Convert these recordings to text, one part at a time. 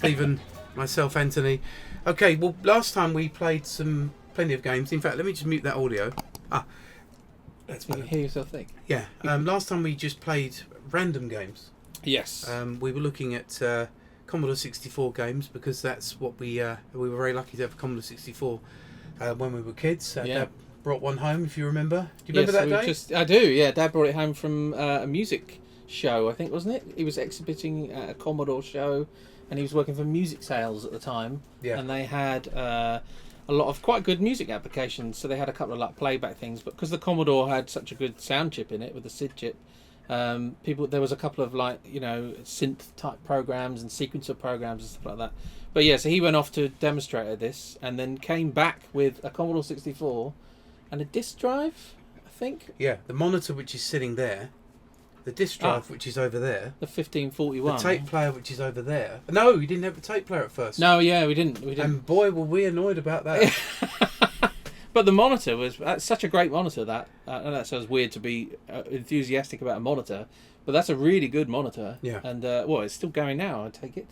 Stephen, myself, Anthony. Okay, well, last time we played plenty of games. In fact, let me just mute that audio. That's better. You hear yourself think. Yeah. Last time we just played random games. Yes. We were looking at Commodore 64 games because that's what we were very lucky to have a Commodore 64 when we were kids. Dad brought one home, if you remember. Do you remember that day? I do. Yeah, Dad brought it home from a music show, I think, wasn't it? He was exhibiting at a Commodore show, and he was working for music sales at the time. Yeah. And they had a lot of quite good music applications. So they had a couple of like playback things, but because the Commodore had such a good sound chip in it with the SID chip. There was a couple of synth type programs and sequencer programs and stuff like that. But yeah, so he went off to demonstrate at this and then came back with a Commodore 64 and a disk drive, I think. Yeah, the monitor which is sitting there, the disk drive which is over there, the 1541, the tape player which is over there. No, we didn't have the tape player at first. No, yeah, we didn't. And boy, were we annoyed about that. But the monitor was such a great monitor that that sounds weird to be enthusiastic about a monitor, but that's a really good monitor. Yeah. And it's still going now, I take it.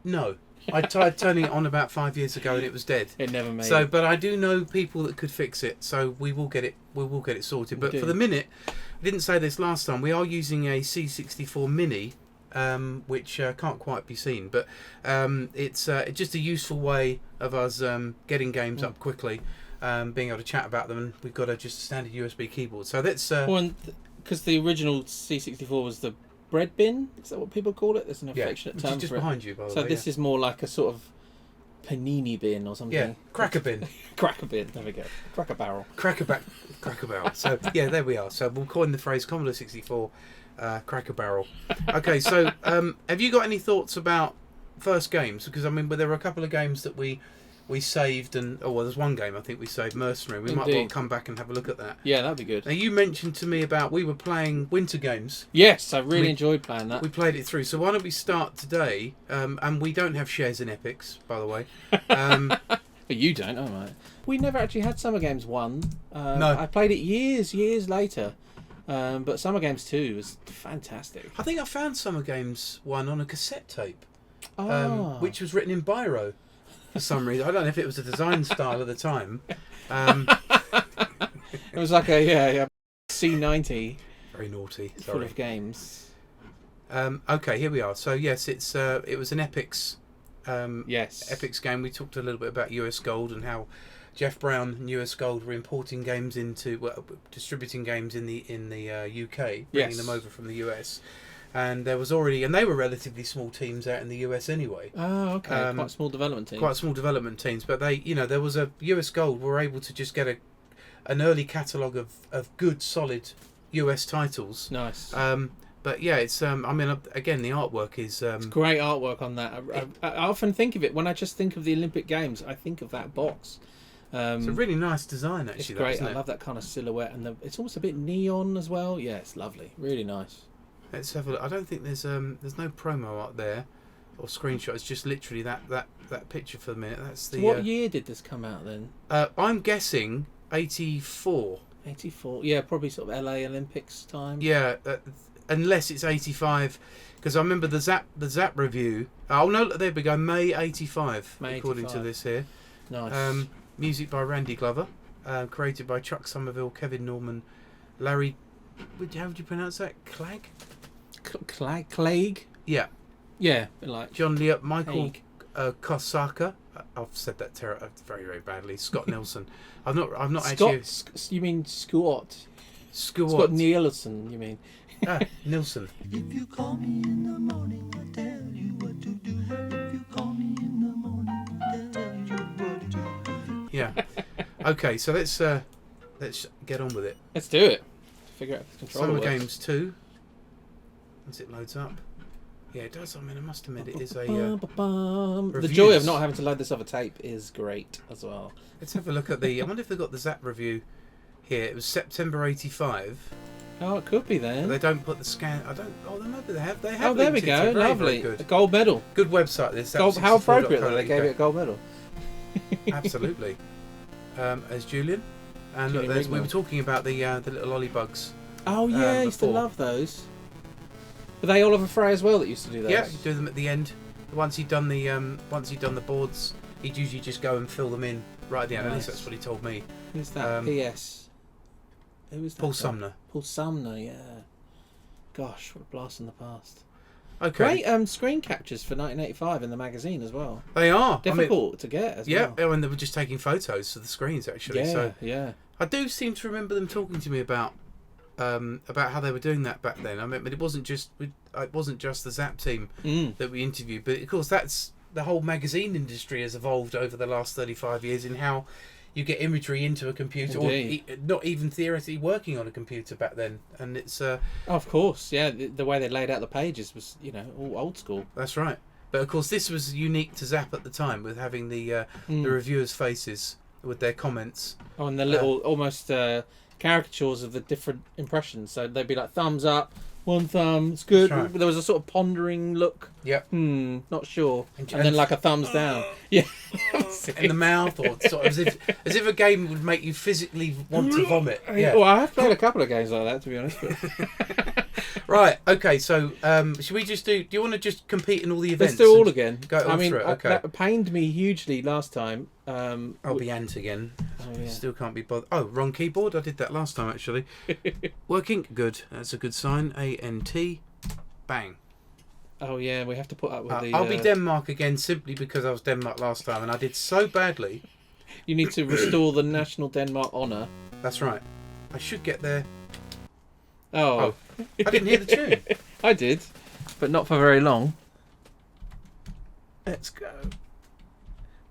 No, I tried turning it on about 5 years ago and it was dead. It never made. So, but I do know people that could fix it, so we will get it. We will get it sorted. But for the minute, I didn't say this last time. We are using a C64 Mini. Which can't quite be seen, but it's just a useful way of us getting games up quickly, being able to chat about them, and we've got just a standard USB keyboard. So that's because the original C64 was the bread bin. Is that what people call it? There's an affectionate term which is just for it. behind you, by the way. So this is more like a sort of panini bin or something. Yeah, cracker bin. Cracker bin. There we go. Cracker barrel. Cracker barrel. So yeah, there we are. So we'll coin the phrase Commodore 64. Cracker barrel. Okay, so have you got any thoughts about first games? Because I mean, there were a couple of games that we saved, and there's one game I think we saved, Mercenary. We might well come back and have a look at that. Yeah, that'd be good. Now you mentioned to me about we were playing winter games. Yes, I really enjoyed playing that. We played it through. So why don't we start today? And we don't have shares in Epyx, by the way. But you don't, oh right. We never actually had Summer Games 1. No. I played it years later. But Summer Games 2 was fantastic. I think I found Summer Games 1 on a cassette tape, which was written in biro for some reason. I don't know if it was a design style at the time. It was like a C90. Very naughty. Sorry. Full of games. Okay, here we are. So yes, it was an Epyx. Yes. Epyx game. We talked a little bit about US Gold and how Jeff Brown and US Gold were importing games distributing games in the UK, bringing them over from the US, and they were relatively small teams out in the US anyway. Oh, okay, quite small development teams. Quite small development teams, but there was a US Gold were able to just get an early catalogue of good solid US titles. Nice. But yeah, it's again the artwork is it's great artwork on that. I often think of it when I just think of the Olympic Games. I think of that box. It's a really nice design, actually. It's great. I love that kind of silhouette, and it's almost a bit neon as well. Yeah, it's lovely. Really nice. Let's have a look. I don't think there's no promo art there or screenshot. It's just literally that picture for the minute. That's the. So what year did this come out then? I'm guessing 84. 84. Yeah, probably sort of LA Olympics time. Yeah, unless it's 85, because I remember the Zzap review. Oh no, there we go. May 85, according to this here. Nice. Music by Randy Glover, created by Chuck Somerville, Kevin Norman, Larry. How would you pronounce that? Clegg? Clegg? Yeah. Yeah, like John Leop, Michael Kosaka. I've said that very, very badly. Scott Nillson. I've not actually. You mean Scott? Scott Nillson, you mean? Nillson. If you call me in the morning, I'll tell you what to do. If you call me in the morning, I'll tell you what to do. Yeah. Okay, so let's get on with it. Let's do it. Figure out if the controller Summer works. Games 2. Once it loads up. Yeah, it does. I mean, I must admit, it is a. The joy of not having to load this off a tape is great as well. Let's have a look at I wonder if they've got the Zzap review here. It was September 85. Oh, it could be then. They don't put the scan. I don't. Oh, maybe they have. They have. Oh, there we linked it. go. It's very, Lovely. very good. A gold medal. Good website. This. How appropriate that they gave it a gold medal. Absolutely. As Julian, and Julian look, we were talking about the little lolly bugs. Oh yeah, I used to love those. Were they Oliver Frey as well that used to do those? Yeah, you do them at the end. once he'd done the boards, he'd usually just go and fill them in right at the end. At least that's what he told me. Who's that? P.S. Who was that? Paul Sumner. Paul Sumner, yeah. Gosh, what a blast in the past. Okay. Great screen captures for 1985 in the magazine as well. They are Difficult to get as well. Yeah, and they were just taking photos of the screens actually. Yeah, so yeah. I do seem to remember them talking to me about how they were doing that back then. I mean, but it wasn't just the Zzap team that we interviewed, but of course that's the whole magazine industry has evolved over the last 35 years in how you get imagery into a computer, Indeed. or not even theoretically working on a computer back then. And it's of course, yeah. The way they laid out the pages was, all old school. That's right. But of course, this was unique to Zzap at the time, with having the reviewers' faces with their comments. Oh, and the little almost caricatures of the different impressions. So they'd be like thumbs up, one thumb, it's good. Right. There was a sort of pondering look. Yep. Not sure. And then like a thumbs down. Yeah. In the mouth, or sort of as if a game would make you physically want to vomit. Yeah. Well, I have played a couple of games like that, to be honest. But... Right. Okay. So, should we just do? Do you want to just compete in all the events? Let's do all again. Go all through it. Okay. That pained me hugely last time. I'll be Ant again. Oh, yeah. Still can't be bothered. Oh, wrong keyboard. I did that last time actually. Working. Good. That's a good sign. ANT. Bang. Oh yeah, we have to put up with the. I'll be Denmark again simply because I was Denmark last time and I did so badly. You need to restore the national Denmark honour. That's right. I should get there. Oh. I didn't hear the tune. I did, but not for very long. Let's go. We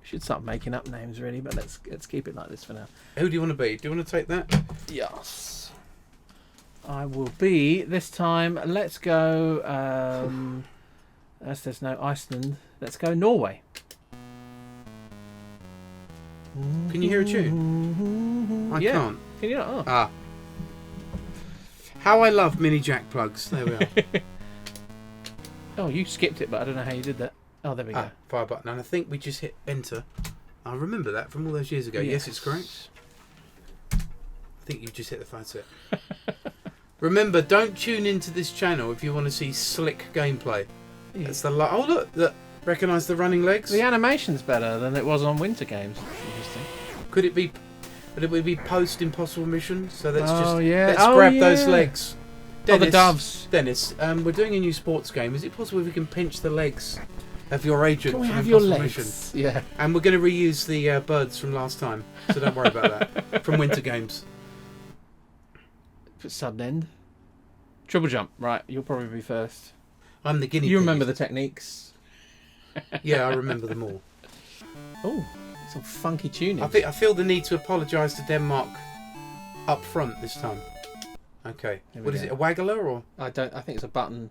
should start making up names really, but let's keep it like this for now. Who do you want to be? Do you want to take that? Yes. I will be this time. Let's go. As there's no Iceland, let's go Norway. Can you hear a tune? I can't. Can you not? Oh. Ah. How I love mini jack plugs. There we are. Oh, you skipped it, but I don't know how you did that. Oh, there we go. Fire button. And I think we just hit enter. I remember that from all those years ago. Yes, it's correct. I think you just hit the phone set. Remember, don't tune into this channel if you want to see slick gameplay. Yeah. That's the oh look, recognise the running legs. The animation's better than it was on Winter Games. Interesting. Could it be post Impossible Mission? So let's let's grab those legs. Dennis, the doves. Dennis, we're doing a new sports game. Is it possible if we can pinch the legs of your agent? Can we from have your Impossible legs? Mission? Yeah. And we're going to reuse the birds from last time, so don't worry about that. From Winter Games. Sudden end. Triple jump. Right, you'll probably be first. I'm the guinea pig. You remember the techniques? Yeah, I remember them all. Oh, some funky tuning. I feel the need to apologise to Denmark up front this time. Okay. What is it? A waggler or? I think it's a button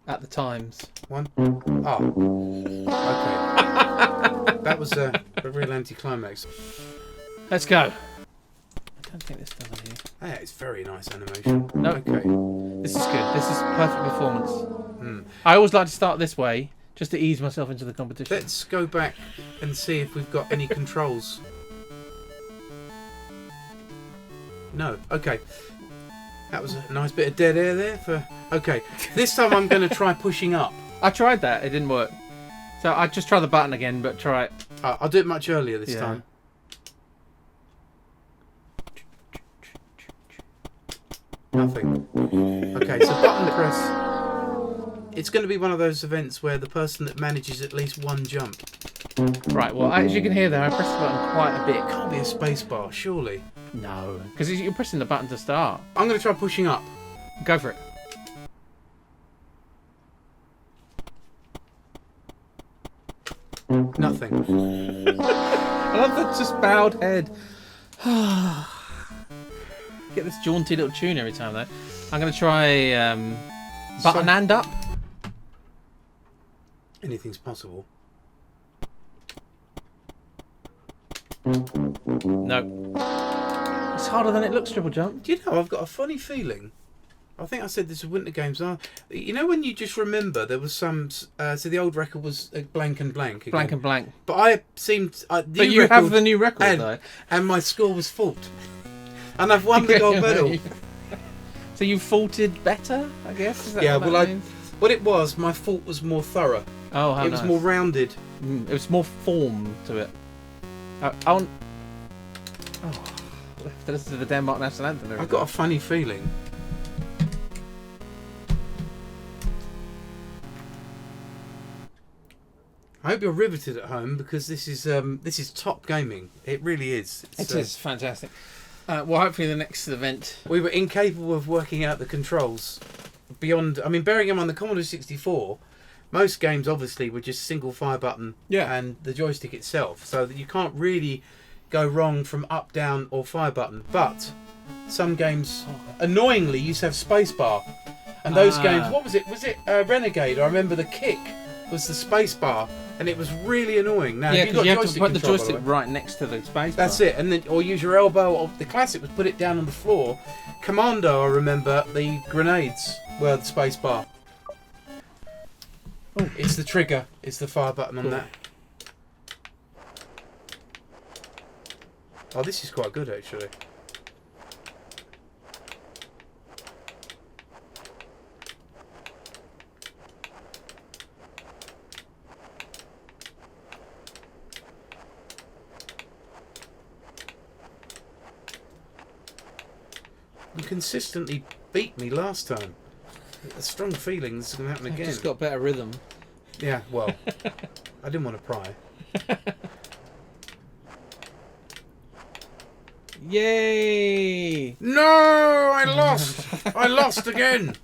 at the times. One. Oh. Okay. That was a real anti-climax. Let's go. I don't think this does it here. Yeah, it's very nice animation. No. Okay. This is good. This is perfect performance. I always like to start this way, just to ease myself into the competition. Let's go back and see if we've got any controls. No. Okay. That was a nice bit of dead air there. Okay. This time I'm going to try pushing up. I tried that. It didn't work. So I just try the button again, but try it. I'll do it much earlier this time. Nothing. Okay, so button press. It's going to be one of those events where the person that manages at least one jump. Right, well, as you can hear there, I pressed the button quite a bit. It can't be a space bar, surely. No, because you're pressing the button to start. I'm going to try pushing up. Go for it. Nothing. I love the just bowed head. Get this jaunty little tune every time, though. I'm going to try button and up. Anything's possible. No. It's harder than it looks, triple jump. Do you know, I've got a funny feeling. I think I said this with Winter Games. You know when you just remember there was some... so the old record was blank and blank. Again. Blank and blank. But I seemed... but you have the new record, though. And my score was fault. And I've won the gold medal. So you faulted better, I guess? Is that yeah, what that means? What it was, my fault was more thorough. Oh, how It was nice. more rounded. It was more form to it. Oh, this is the Denmark national anthem. I've got a funny feeling. I hope you're riveted at home because this is top gaming. It really is. It is fantastic. Well, hopefully the next event. We were incapable of working out the controls beyond. I mean, bearing in mind the Commodore 64, most games obviously were just single fire button and the joystick itself, so that you can't really go wrong from up, down, or fire button. But some games, annoyingly, used to have spacebar, and those games. What was it? Was it Renegade? I remember the kick was the spacebar. And it was really annoying. Now, Yeah, because you have to put the joystick right next to the space bar. That's it, and then or use your elbow. Or the classic was put it down on the floor. Commando, I remember the grenades were the space bar. Oh. It's the trigger. It's the fire button on that. Oh, this is quite good actually. You consistently beat me last time. A strong feeling this is going to happen again. Just got better rhythm. Yeah, well, I didn't want to pry. Yay! No, I lost. I lost again.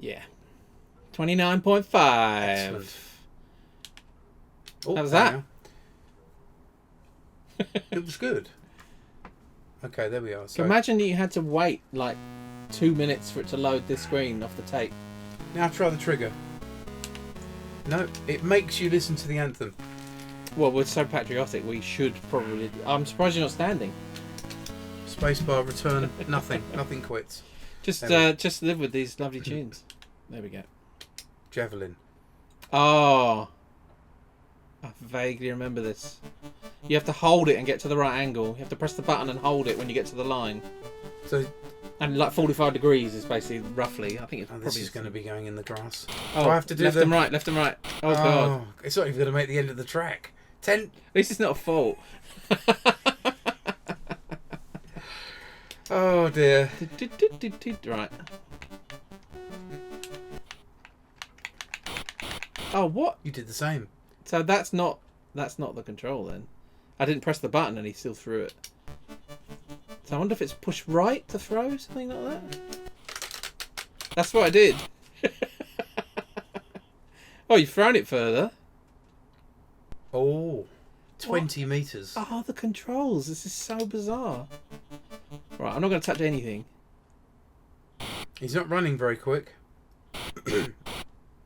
Yeah. 29.5. Excellent. Oh, How was that? Now. It was good. Okay, there we are. So imagine you had to wait like 2 minutes for it to load this screen off the tape. now try the trigger. No, it makes you listen to the anthem. Well, we're so patriotic, we should probably... I'm surprised you're not standing. Spacebar, return, nothing. Nothing quits. Just live with these lovely tunes. There we go. Javelin. Oh. I vaguely remember this. You have to hold it and get to the right angle. You have to press the button and hold it when you get to the line. So, and like 45 degrees is basically roughly. I think it's this is going to be going in the grass. Oh, do I have to do left and right, left and right. Oh, God. It's not even going to make the end of the track. 10. At least it's not a fault. Oh dear. Right. Oh, what? You did the same. So that's not the control then. I didn't press the button and he still threw it. So I wonder if it's push right to throw, something like that. That's what I did. Oh, you've thrown it further. Oh, 20 metres. Oh, the controls. This is so bizarre. Right, I'm not going to touch anything. He's not running very quick.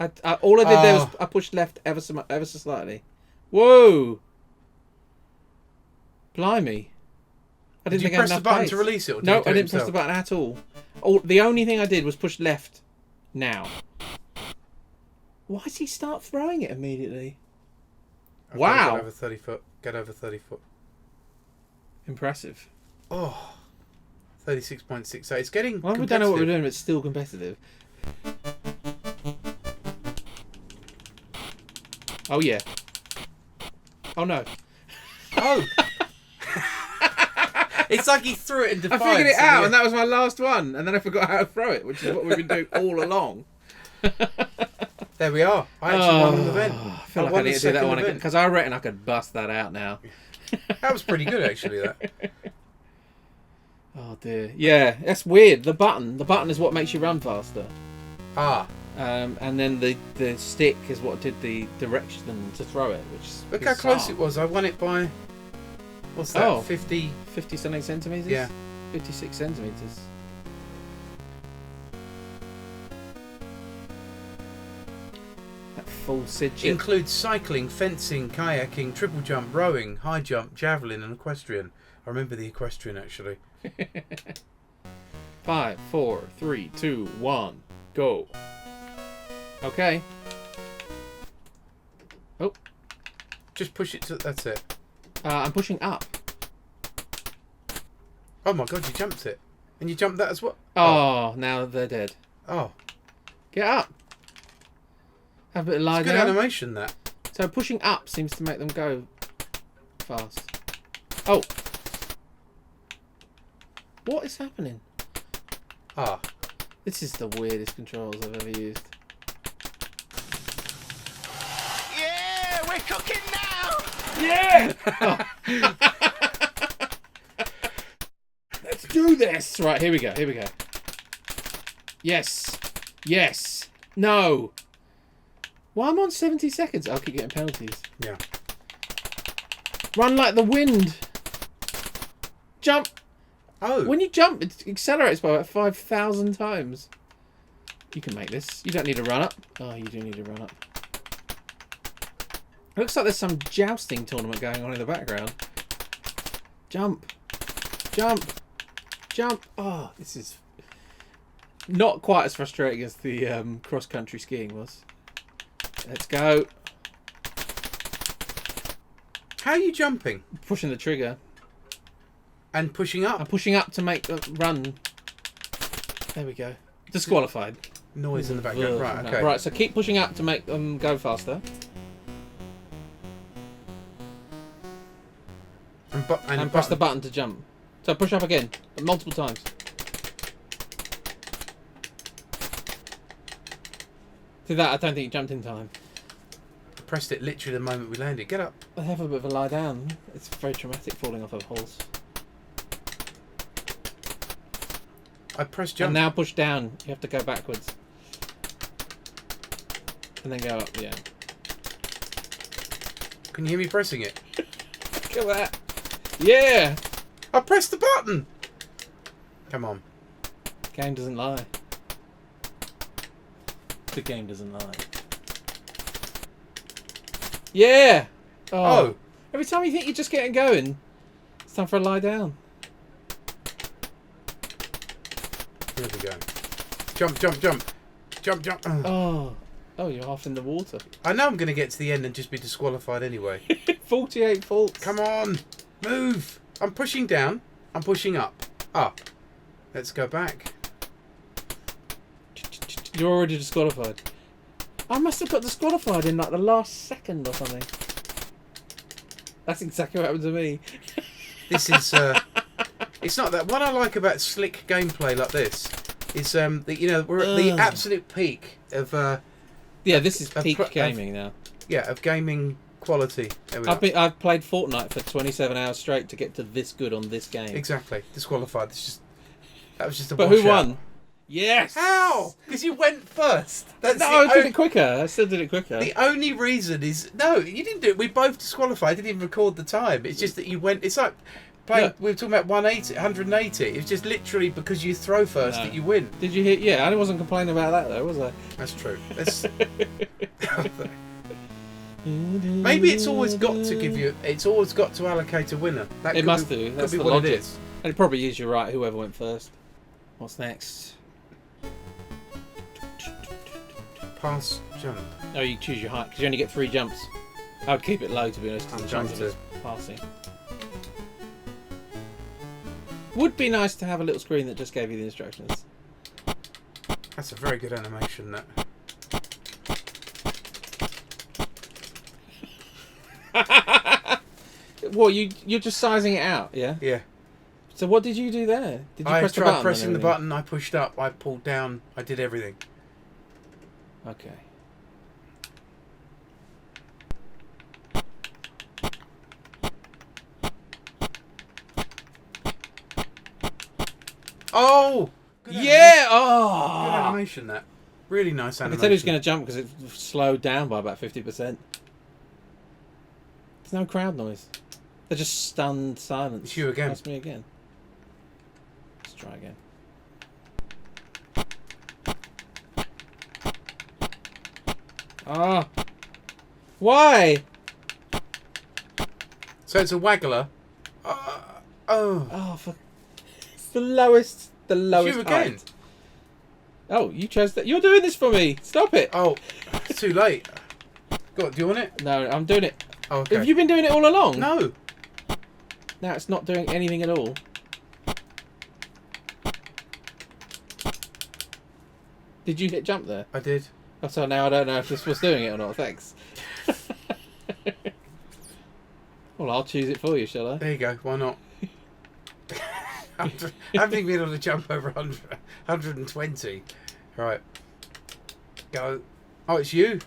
All I did there was I pushed left ever so slightly. Whoa! Blimey! I didn't Did you think I had press the enough button pace. to release it? Or did No, you do I it didn't press the himself? button at all. The only thing I did was push left. Now. Why does he start throwing it immediately? Wow! Get over 30 foot. Get over 30 foot. Impressive. Oh, 36.68. It's getting. Well, we don't know what we're doing, but it's still competitive. Oh yeah. Oh no. Oh. It's like he threw it in defiance. I figured it out, and that was my last one, and then I forgot how to throw it, which is what we've been doing all along. There we are. I actually won an event. I feel like I need to do that one again because I reckon I could bust that out now. That was pretty good, actually. That. Oh dear. Yeah, that's weird. The button is what makes you run faster. Ah. And then the stick is what did the direction to throw it, which is Look how close it was. I won it by. What's that? Oh, 50 something centimeters. Yeah. 56 centimeters. That full SID chip. Includes cycling, fencing, kayaking, triple jump, rowing, high jump, javelin, and equestrian. I remember the equestrian actually. 5, 4, 3, 2, 1, go. Okay. Oh. Just push it to. That's it. I'm pushing up. Oh my god, you jumped it. And you jumped that as well? Oh, now they're dead. Oh. Get up. Have a bit of lie It's good down. animation, that. So pushing up seems to make them go fast. Oh. What is happening? Ah. This is the weirdest controls I've ever used. Yeah, we're cooking now. Yeah! Let's do this! Right, here we go, here we go. Yes. Yes. No. Well, I'm on 70 seconds. I'll keep getting penalties. Yeah. Run like the wind. Jump. Oh. When you jump, it accelerates by about 5,000 times. You can make this. You don't need to run up. Oh, you do need to run up. It looks like there's some jousting tournament going on in the background. Jump. Jump. Jump. Oh, this is not quite as frustrating as the cross-country skiing was. Let's go. How are you jumping? Pushing the trigger. And pushing up? I'm pushing up to make a run. There we go. Disqualified. Noise in the background. Right, okay. Right, so keep pushing up to make them go faster. And press the button to jump. So push up again, multiple times. See that? I don't think you jumped in time. I pressed it literally the moment we landed. Get up. I have a bit of a lie down. It's very traumatic falling off a horse. I pressed jump. And now push down. You have to go backwards. And then go up, yeah. Can you hear me pressing it? Look at that. Yeah! I pressed the button! Come on. Game doesn't lie. The game doesn't lie. Yeah! Oh. Every time you think you're just getting going, it's time for a lie down. Here we go. Jump, jump, jump. Jump, jump. Oh, you're half in the water. I know I'm going to get to the end and just be disqualified anyway. 48 faults. Come on. Move. I'm pushing down. I'm pushing up. Up. Let's go back. You're already disqualified. I must have got disqualified in like the last second or something. That's exactly what happened to me. This is... it's not that. What I like about slick gameplay like this is, that, you know, we're at the absolute peak of... yeah, this is peak gaming now. Yeah, of gaming quality. There we are. I've played Fortnite for 27 hours straight to get to this good on this game. Exactly. Disqualified. That was just a But who won? Yes! How? Because you went first. That's no, I did it quicker. I still did it quicker. The only reason is... No, you didn't do it. We both disqualified. I didn't even record the time. It's just that you went... It's like... Playing, we were talking about 180. It's just literally because you throw first that you win. Did you hear? Yeah, I wasn't complaining about that though, was I? That's true. Maybe it's always got to give you... It's always got to allocate a winner. It must do. That's could be the what logic. it is. And it probably is, you're right, whoever went first. What's next? Pass, jump. Oh, you choose your height, because you only get 3 jumps. I would keep it low, to be honest, I'm because the trying chance to... of it passing. Would be nice to have a little screen that just gave you the instructions. That's a very good animation, that. What, you're just sizing it out, yeah? Yeah. So what did you do there? Did you I press the tried button? pressing the button, I pushed up, I pulled down, I did everything. Okay. Oh! Yeah! Oh! Good animation, that. Really nice I animation. can tell he was going to jump because it slowed down by about 50%. There's no crowd noise. They're just stunned silence. It's you again. Ask me again. Let's try again. Ah! Why? So it's a waggler. Oh, it's the lowest You again. height. Oh, you chose that. You're doing this for me. Stop it. Oh, it's too late. Go on, do you want it? No, I'm doing it. Oh, okay. Have you been doing it all along? No. Now it's not doing anything at all. Did you hit jump there? I did. Oh, so now I don't know if this was doing it or not. Thanks. Well, I'll choose it for you, shall I? There you go. Why not? I haven't been on a jump over 120. Right. Go. Oh, it's you.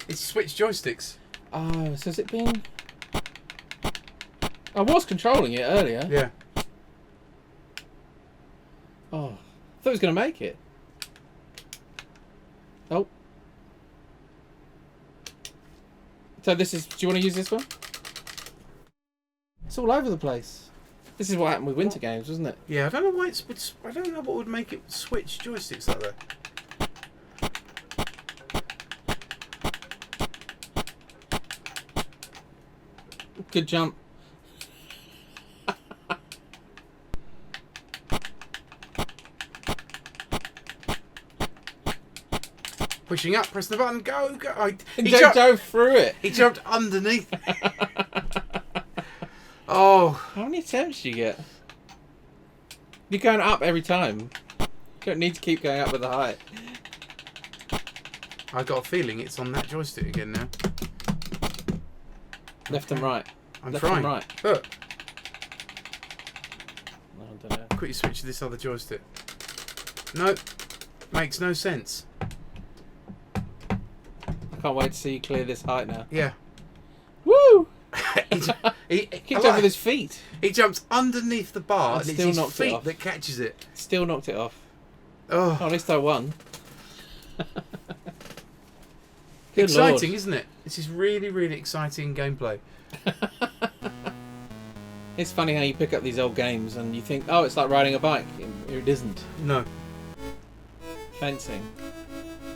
It's switch joysticks. Oh, so has it been... I was controlling it earlier. Yeah. Oh, I thought it was going to make it. Oh. So this is... Do you want to use this one? It's all over the place. This is what happened with winter games, wasn't it? Yeah, I don't know why it's... I don't know what would make it switch joysticks like that. Good jump. Pushing up, press the button, go, go. He dove through it. He jumped underneath. Oh. How many attempts do you get? You're going up every time. You don't need to keep going up with the height. I got a feeling it's on that joystick again now. Left and right. I'm Left trying. and right. Look. I don't know. Quickly switch to this other joystick. Nope. Makes no sense. I can't wait to see you clear this height now. Yeah. Woo! he Kicked over with his feet. He jumps underneath the bar and it's his knocked it feet off. that catches it. Still knocked it off. Oh. Oh, at least I won. Good Exciting, Lord. isn't it? This is really, really exciting gameplay. It's funny how you pick up these old games and you think, oh, it's like riding a bike. It isn't. No. Fencing.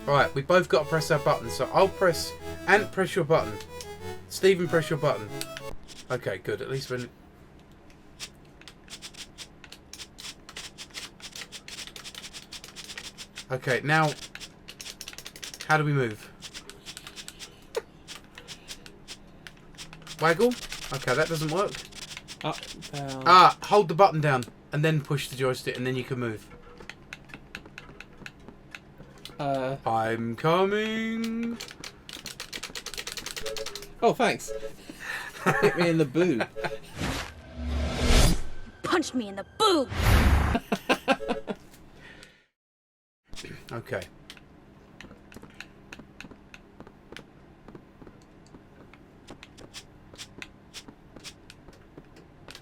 Right, we both got to press our button, so I'll press... Ant, press your button. Stephen, press your button. Okay, good. At least when... Okay, now... How do we move? Waggle? Okay, that doesn't work. Up, down. Ah, hold the button down and then push the joystick and then you can move. I'm coming. Oh, thanks. Hit me in the boob. Punched me in the boob. Okay.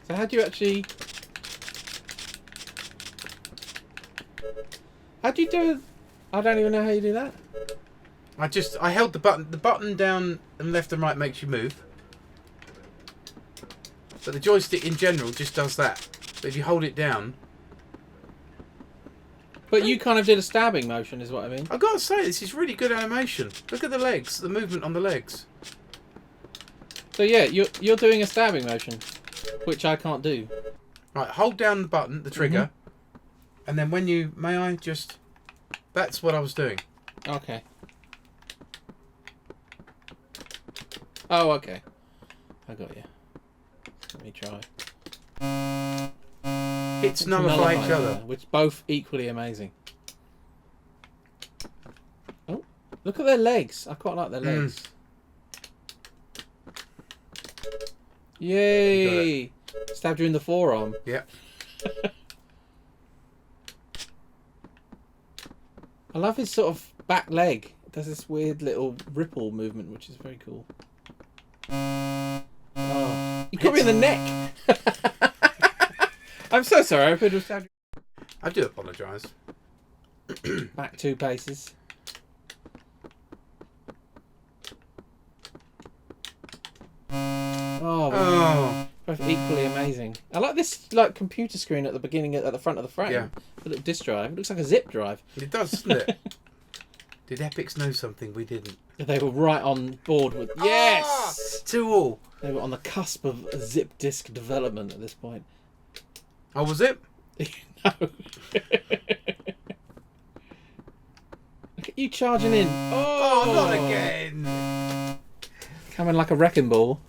So how do you actually... How do you do... I don't even know how you do that. I held the button down and left and right makes you move. But the joystick in general just does that. But if you hold it down... But you kind of did a stabbing motion is what I mean. I've got to say, this is really good animation. Look at the legs, the movement on the legs. So yeah, you're doing a stabbing motion, which I can't do. Right, hold down the button, the trigger. And then when you... May I just... That's what I was doing. Okay. Oh, okay. I got you. Let me try. Hits nullify each other. Which both equally amazing. Oh, look at their legs. I quite like their legs. Yay! Stabbed you in the forearm. Yeah. I love his sort of back leg. It does this weird little ripple movement, which is very cool. Oh, you got me in the neck. I'm so sorry. I could have stabbed you. I do apologise. Back 2 paces. Oh, both equally amazing. I like this computer screen at the beginning, at the front of the frame. Yeah. The little disk drive. It looks like a zip drive. It does, doesn't it? Did Epyx know something we didn't? They were right on board with... Yes! 2-2. They were on the cusp of zip disk development at this point. Oh, was it? No. Look at you charging in. Oh, not again. Coming like a wrecking ball.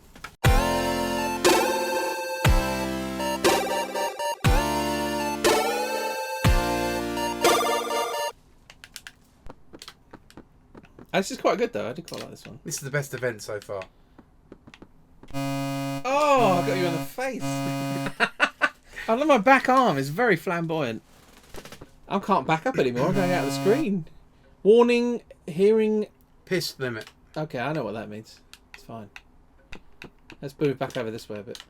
This is quite good though. I did quite like this one. This is the best event so far. Oh, I got you in the face. I love my back arm. It's very flamboyant. I can't back up anymore. I'm going out of the screen. Warning, hearing... Piss limit. Okay, I know what that means. It's fine. Let's move back over this way a bit.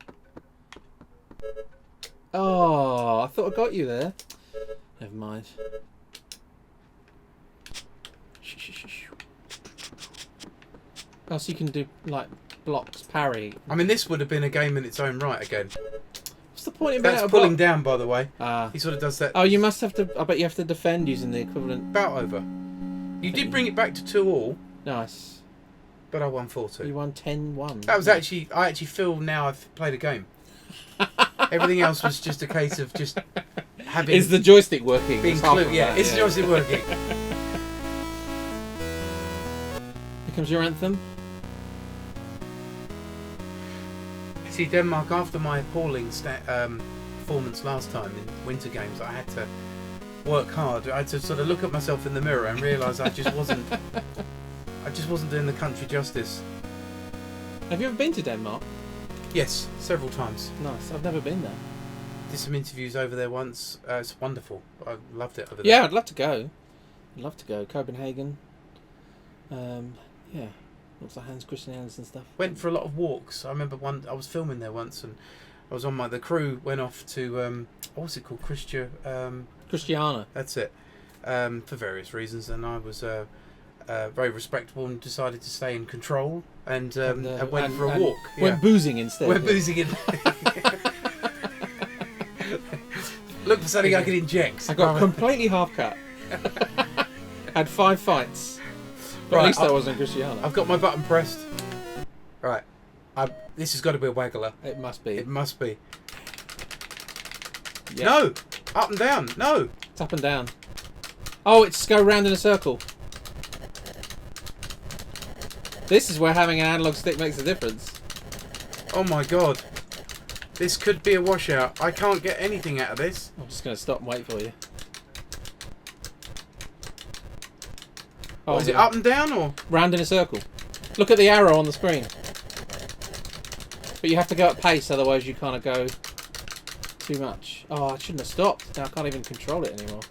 Oh, I thought I got you there. Never mind. Oh, so you can do, like, blocks, parry. I mean, this would have been a game in its own right again. What's the point in being That's pulling down, by the way. Ah. He sort of does that. Oh, you must have to... I bet you have to defend using the equivalent... About over. You did bring it back to 2-all. Nice. But I won 4-2. You won 10-1. That was actually... I actually feel now I've played a game. Everything else was just a case of just having... Is the joystick working? Being yeah, is the joystick working? Here comes your anthem. See, Denmark, after my appalling performance last time in Winter Games, I had to work hard. I had to sort of look at myself in the mirror and realise I just wasn't doing the country justice. Have you ever been to Denmark? Yes, several times. Nice. I've never been there. Did some interviews over there once. It's wonderful. I loved it over there. Yeah, I'd love to go. I'd love to go. Copenhagen. Yeah. Lots of Hans Christian Andersen stuff. Went for a lot of walks. I remember I was filming there once, and I was on the crew went off to what was it called, Christiana. That's it. For various reasons, and I was very respectable and decided to stay in control and went for a walk. Went boozing instead. Went boozing in. Look for something I could inject. I got completely half cut. Had 5 fights. But at least that wasn't Christiana. I've got my button pressed. Right. This has got to be a waggler. It must be. It must be. Yep. No! Up and down. No! It's up and down. Oh, it's go round in a circle. This is where having an analog stick makes a difference. Oh my god. This could be a washout. I can't get anything out of this. I'm just going to stop and wait for you. Oh, Is it up and down or? Round in a circle. Look at the arrow on the screen. But you have to go at pace, otherwise you kind of go too much. Oh, I shouldn't have stopped. Now I can't even control it anymore.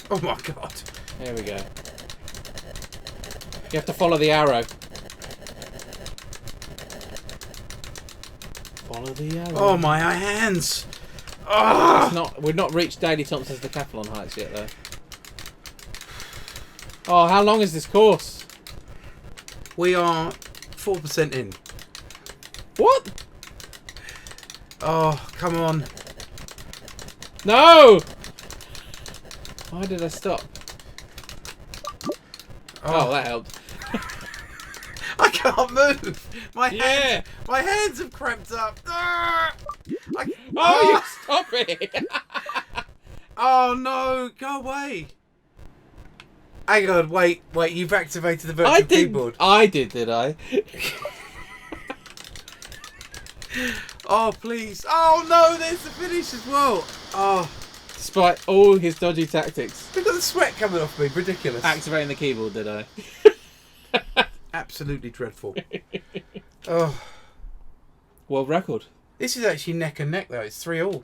Oh my god. There we go. You have to follow the arrow. Follow the arrow. Oh my hands. Oh. We've not reached Daley Thompson's decathlon heights yet, though. Oh, how long is this course? We are 4% in. What? Oh, come on. No! Why did I stop? Oh, that helped. I can't move. My hands have cramped up. You stop it! Oh no, go away. Hang on, wait, you've activated the virtual keyboard. I did I? Oh, please. Oh no, there's the finish as well. Oh. Despite all his dodgy tactics. Look at the sweat coming off me, ridiculous. Activating the keyboard, did I? Absolutely dreadful. Oh. World record. This is actually neck and neck though, it's 3-all.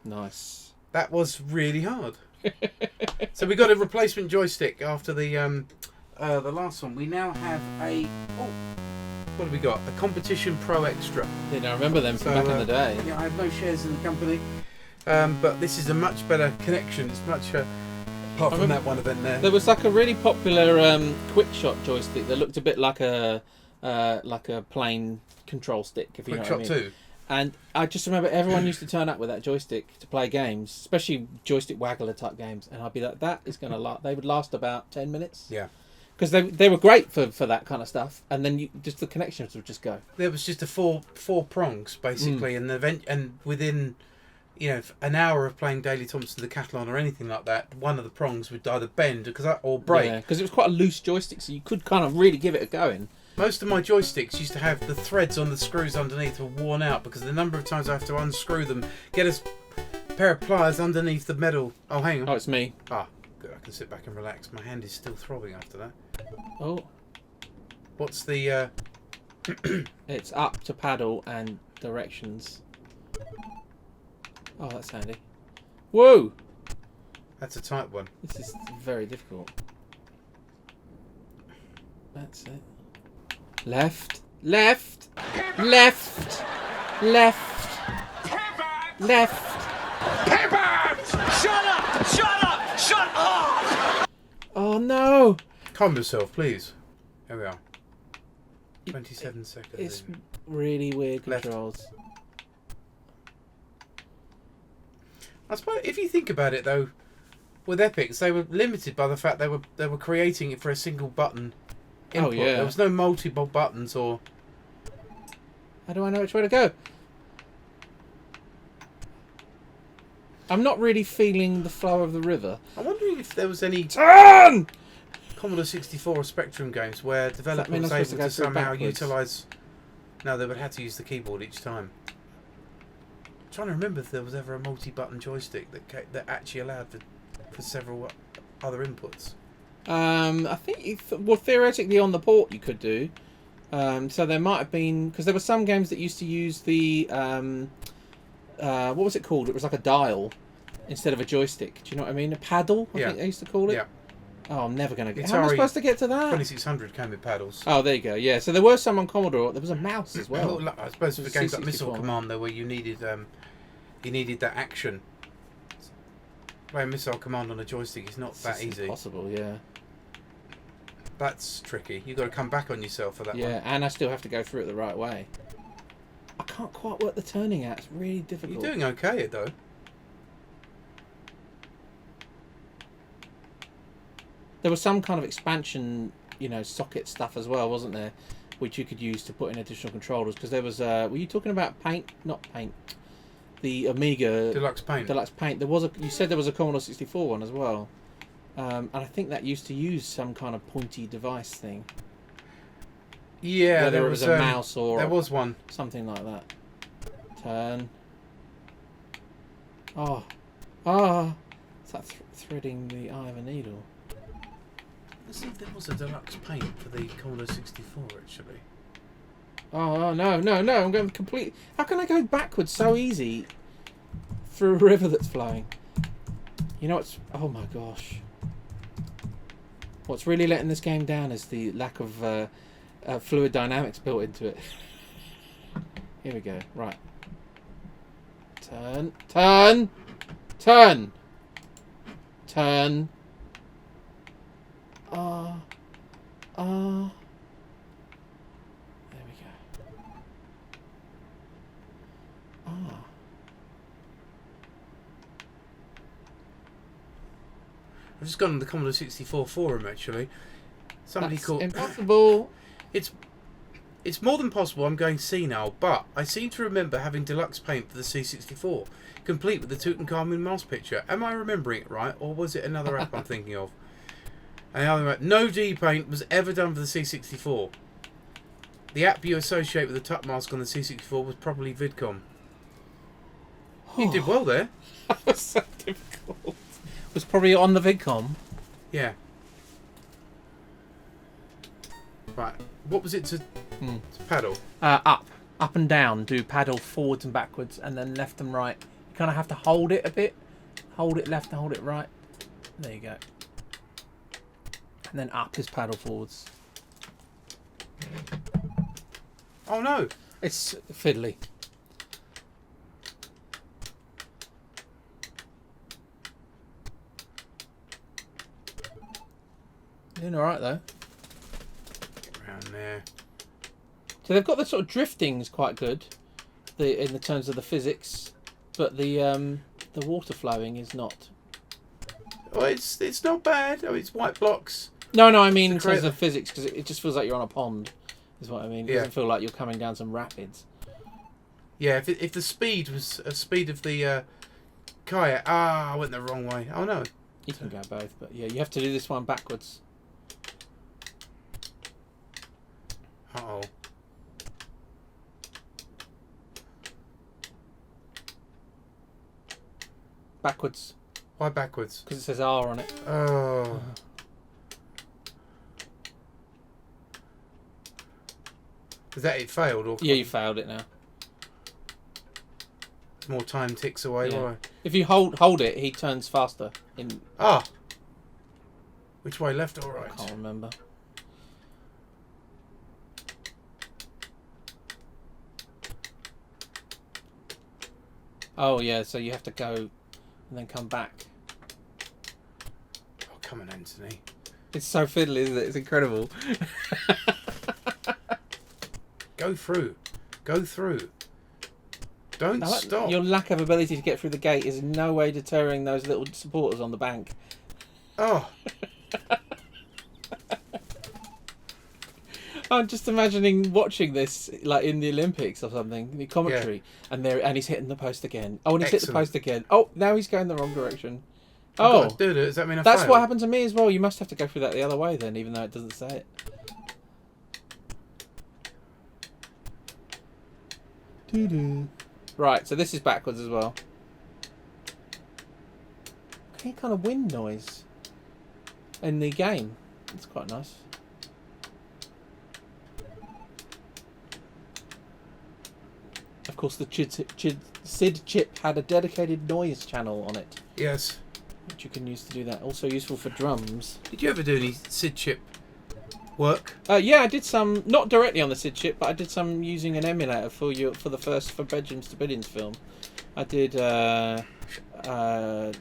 Nice. That was really hard. So we got a replacement joystick after the last one. We now have what have we got? A Competition Pro Extra. Yeah, I remember them from back in the day. Yeah, I have no shares in the company, but this is a much better connection. It's much apart from that one event there. There was like a really popular quick shot joystick that looked a bit like a plain control stick, if you know what I mean. Quick Shot 2. And I just remember everyone used to turn up with that joystick to play games, especially joystick waggler type games, and I'd be like, that is going to last. They would last about 10 minutes. Yeah. Because they were great for that kind of stuff, and then just the connections would just go. There was just four prongs basically, and the event, and within an hour of playing Daley Thompson Decathlon or anything like that, one of the prongs would either bend or break. Yeah, because it was quite a loose joystick, so you could kind of really give it a going. Most of my joysticks used to have the threads on the screws underneath were worn out because the number of times I have to unscrew them, get a pair of pliers underneath the metal. Oh, hang on. Oh, it's me. Ah. Good, I can sit back and relax. My hand is still throbbing after that. Oh. What's the... It's up to paddle and directions. Oh, that's handy. Whoa! That's a tight one. This is very difficult. That's it. Left. Left. Left. Left. Left. Shut up! Shut up! Shut up! Oh no! Calm yourself, please. There we are. 27 seconds. It's really weird Left. controls. I suppose if you think about it, though, with Epyx, they were limited by the fact they were creating it for a single button input. Oh, yeah. There was no multiple buttons or. How do I know which way to go? I'm not really feeling the flow of the river. I'm wondering if there was any Turn! Commodore 64 or Spectrum games where developers mean was I'm supposed able to to go through somehow backwards? utilise. No, they would have to use the keyboard each time. I'm trying to remember if there was ever a multi-button joystick that actually allowed for several other inputs. I think well, theoretically on the port you could do. So there might have been, because there were some games that used to use the what was it called? It was like a dial instead of a joystick. Do you know what I mean? A paddle, I Yeah. think they used to call it. Yeah. Oh, I'm never gonna get. It's How am I already supposed to get to that? 2600 came with paddles. Oh, there you go. Yeah. So there were some on Commodore. There was a mouse as well. I suppose for It was games like C64. Missile Command, though, where you needed that action. Playing Missile Command on a joystick is not It's that just easy. impossible. Yeah. That's tricky. You've got to come back on yourself for that one. Yeah, and I still have to go through it the right way. I can't quite work the turning out. It's really difficult. You're doing okay, though. There was some kind of expansion, socket stuff as well, wasn't there? Which you could use to put in additional controllers. Because there was, were you talking about Paint? Not Paint. The Amiga Deluxe Paint. Deluxe Paint. You said there was a Commodore 64 one as well. And I think that used to use some kind of pointy device thing. Yeah, Whether there it was a mouse or there was one. something like that. Turn. Oh. Ah. It's like threading the eye of a needle. Let's see if there was a Deluxe Paint for the Commodore 64, actually. Oh, no, I'm going complete. How can I go backwards so easy through a river that's flowing? You know what's. Oh my gosh. What's really letting this game down is the lack of fluid dynamics built into it. Here we go. Right. Turn. Turn. Turn. Turn. There we go. I've just gone on the Commodore 64 forum, actually. Somebody That's called... impossible. It's more than possible I'm going senile, but I seem to remember having Deluxe Paint for the C64, complete with the Tutankhamun mouse picture. Am I remembering it right, or was it another app I'm thinking of? And the other one, no D-Paint was ever done for the C64. The app you associate with the Tut mask on the C64 was probably Vidcom. You did well there. That was so difficult. It was probably on the Vidcom. Yeah. Right. What was it to paddle? Up and down. Do paddle forwards and backwards, and then left and right. You kind of have to hold it a bit. Hold it left and hold it right. There you go. And then up is paddle forwards. Oh no! It's fiddly. Doing alright though. Around there. So they've got the sort of drifting is quite good, in the terms of the physics, but the water flowing is not. Oh, it's not bad. Oh, it's white blocks. No, I mean in create terms of physics, because it just feels like you're on a pond, is what I mean. It doesn't feel like you're coming down some rapids. Yeah, if the speed was a speed of the kayak. I went the wrong way. Oh no. You can go both, but yeah, you have to do this one backwards. Uh-oh. Backwards. Why backwards? Because it says R on it. Oh. Is that it failed? Or Yeah, you failed it now. more time ticks away? Yeah. Why? If you hold it, he turns faster. Ah. Which way, left or right? I can't remember. Oh yeah, so you have to go and then come back. Oh, come on, Anthony. It's so fiddly, isn't it? It's incredible. Go through. Go through. Don't stop. Your lack of ability to get through the gate is in no way deterring those little supporters on the bank. Oh. I'm just imagining watching this like in the Olympics or something, the commentary, and he's hitting the post again. Oh, and he's hit the post again. Oh, now he's going the wrong direction. Oh, does that mean I that's failed? what happened to me as well. You must have to go through that the other way then, even though it doesn't say it. Right, so this is backwards as well. Any kind of wind noise in the game. It's quite nice. Of course, the SID chip had a dedicated noise channel on it. Yes. Which you can use to do that. Also useful for drums. Did you ever do any SID chip work? Yeah, I did some, not directly on the SID chip, but I did some using an emulator for Bedrooms to Billions film. I did, what did I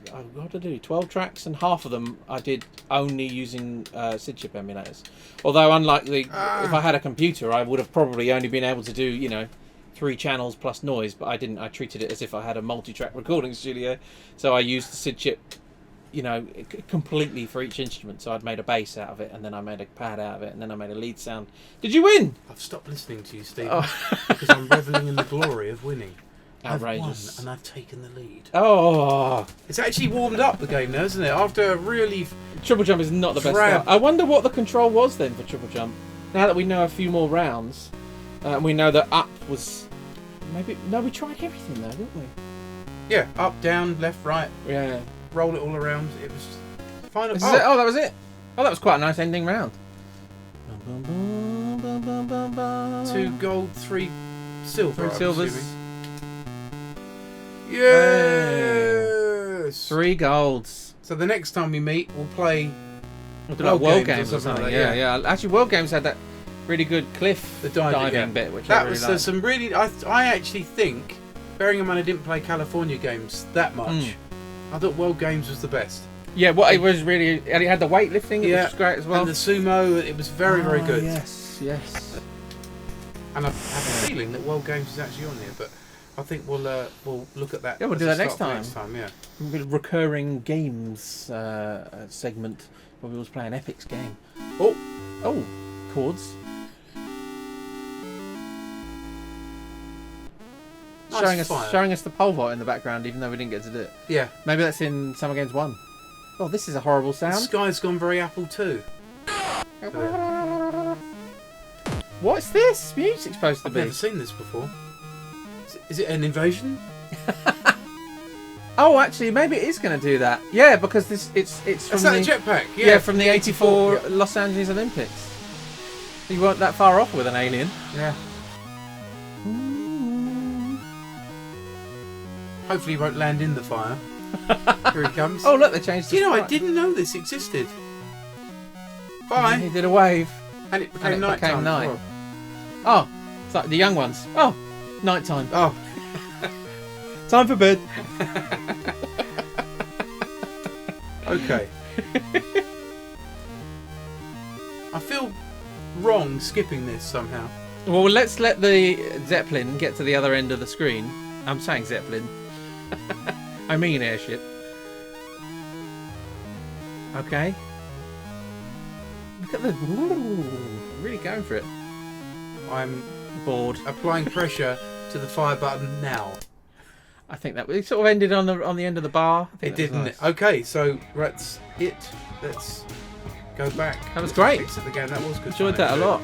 do? 12 tracks, and half of them I did only using SID chip emulators. Although, unlike if I had a computer, I would have probably only been able to do, 3 channels plus noise, but I didn't. I treated it as if I had a multi-track recording studio, so I used the SID chip, completely for each instrument. So I'd made a bass out of it, and then I made a pad out of it, and then I made a lead sound. Did you win? I've stopped listening to you, Stephen, because I'm reveling in the glory of winning. Outrageous. I've won, and I've taken the lead. Oh, it's actually warmed up the game now, isn't it? After a really triple jump is not the best start. I wonder what the control was then for triple jump. Now that we know a few more rounds, we know that up was. We tried everything though, didn't we? Yeah, up, down, left, right. Yeah. Roll it all around. It was final. Oh, that was it. Oh, that was quite a nice ending round. 2 gold, 3 silver. 3 silvers. Yes. 3 golds. So the next time we meet, we'll play. We'll do like World Games or something. Like that, yeah. Actually, World Games had that really good cliff diving bit, which I really liked. Some really. I actually think, bearing in mind I didn't play California games that much, I thought World Games was the best. Yeah, it was really, and it had the weightlifting, which was great as well. And the sumo, it was very, very good. Yes. And I have a feeling that World Games is actually on here, but I think we'll look at that. Yeah, we'll do that next time. Next time, yeah. Recurring games segment where we was playing Epyx game. Oh, chords. Nice showing us the pole vault in the background, even though we didn't get to do it. Yeah. Maybe that's in Summer Games 1. Oh, this is a horrible sound. The sky's gone very Apple too. What's this music supposed to be? I've never seen this before. Is it an invasion? Oh, actually, maybe it is going to do that. Yeah, because it's from the jetpack. Yeah, from the '84 Los Angeles Olympics. You weren't that far off with an alien. Yeah. Hopefully he won't land in the fire. Here he comes. Oh, look, they changed the I didn't know this existed. Bye. He did a wave. And it became night time. Night. Oh, it's like the young ones. Oh, night time. Oh. Time for bed. Okay. I feel wrong skipping this somehow. Well, let's let the Zeppelin get to the other end of the screen. I'm saying Zeppelin. I mean airship. Okay. Look at the... Ooh, really going for it. I'm bored. Applying pressure to the fire button now. I think that it sort of ended on the end of the bar. It didn't. Nice. Okay, so that's it. Let's go back. That was great. Exit the game. That was good. Enjoyed that a lot.